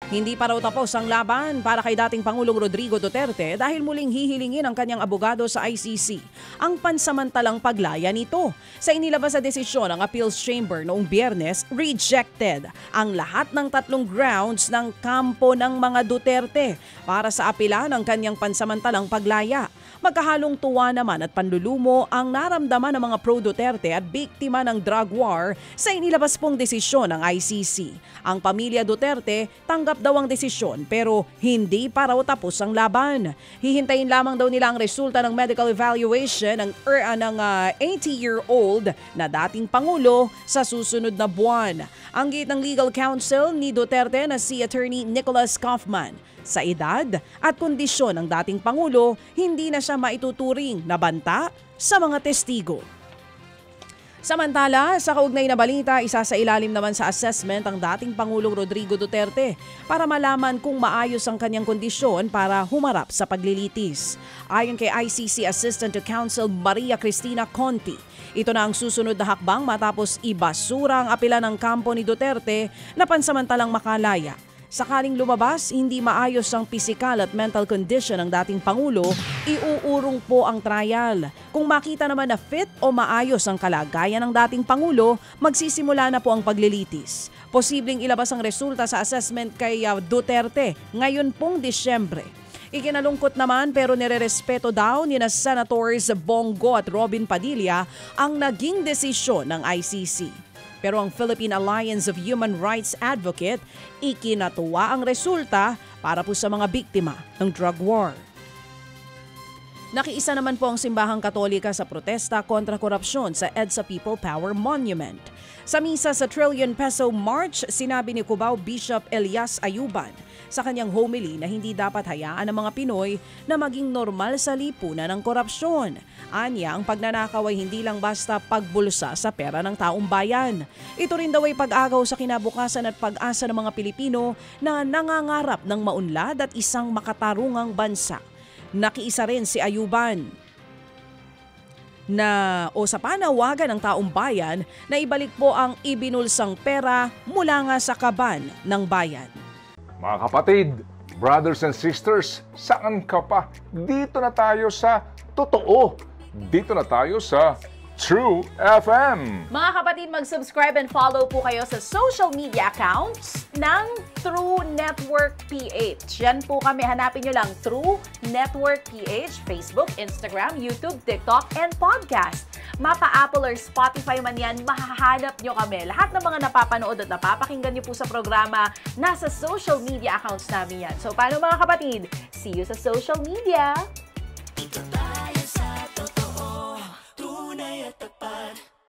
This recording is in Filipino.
Hindi pa raw tapos ang laban para kay dating Pangulong Rodrigo Duterte dahil muling hihilingin ng kanyang abogado sa ICC ang pansamantalang paglaya nito. Sa inilabas na desisyon ng Appeals Chamber noong Biyernes, rejected ang lahat ng 3 grounds ng kampo ng mga Duterte para sa apela ng kanyang pansamantalang paglaya. Magkahalong tuwa naman at panlulumo ang naramdaman ng mga pro-Duterte at biktima ng drug war sa inilabas pong desisyon ng ICC. Ang pamilya Duterte tanggap daw ang desisyon pero hindi pa raw tapos ang laban. Hihintayin lamang daw nila ang resulta ng medical evaluation ng 80-year-old na dating Pangulo sa susunod na buwan. Ang gate ng legal counsel ni Duterte na si Attorney Nicholas Kaufman, sa edad at kondisyon ng dating Pangulo, hindi na siya maituturing na banta sa mga testigo. Samantala, sa kaugnay na balita, isa sa ilalim naman sa assessment ang dating Pangulong Rodrigo Duterte para malaman kung maayos ang kanyang kondisyon para humarap sa paglilitis. Ayon kay ICC Assistant to Counsel Maria Cristina Conti, ito na ang susunod na hakbang matapos ibasura ang apela ng kampo ni Duterte na pansamantalang makalaya. Sakaling lumabas, hindi maayos ang pisikal at mental condition ng dating Pangulo, iuurong po ang trial. Kung makita naman na fit o maayos ang kalagayan ng dating Pangulo, magsisimula na po ang paglilitis. Posibleng ilabas ang resulta sa assessment kay Duterte ngayon pong Disyembre. Ikinalungkot naman pero nirerespeto daw ni na Senators Bongo at Robin Padilla ang naging desisyon ng ICC. Pero ang Philippine Alliance of Human Rights Advocate, ikinatuwa ang resulta para po sa mga biktima ng drug war. Nakiisa naman po ang Simbahang Katolika sa protesta kontra korupsyon sa EDSA People Power Monument. Sa misa sa Trillion Peso March, sinabi ni Cubao Bishop Elias Ayuban sa kanyang homily na hindi dapat hayaan ng mga Pinoy na maging normal sa lipunan ng korupsyon. Anya, ang pagnanakaw ay hindi lang basta pagbulsa sa pera ng taong bayan. Ito rin daw ay pag-agaw sa kinabukasan at pag-asa ng mga Pilipino na nangangarap ng maunlad at isang makatarungang bansa. Nakiisa rin si Ayuban sa panawagan ng taong bayan na ibalik po ang ibinulsang pera mula nga sa kaban ng bayan. Mga kapatid, brothers and sisters, saan ka pa? Dito na tayo sa totoo. Dito na tayo sa True FM. Mga kapatid, mag-subscribe and follow po kayo sa social media accounts ng True Network PH. Yan po kami, hanapin nyo lang True Network PH, Facebook, Instagram, YouTube, TikTok, and podcast. Mapa Apple or Spotify man yan, mahahanap nyo kami. Lahat ng mga napapanood at napapakinggan nyo po sa programa, nasa social media accounts namin yan. So paano mga kapatid? See you sa social media!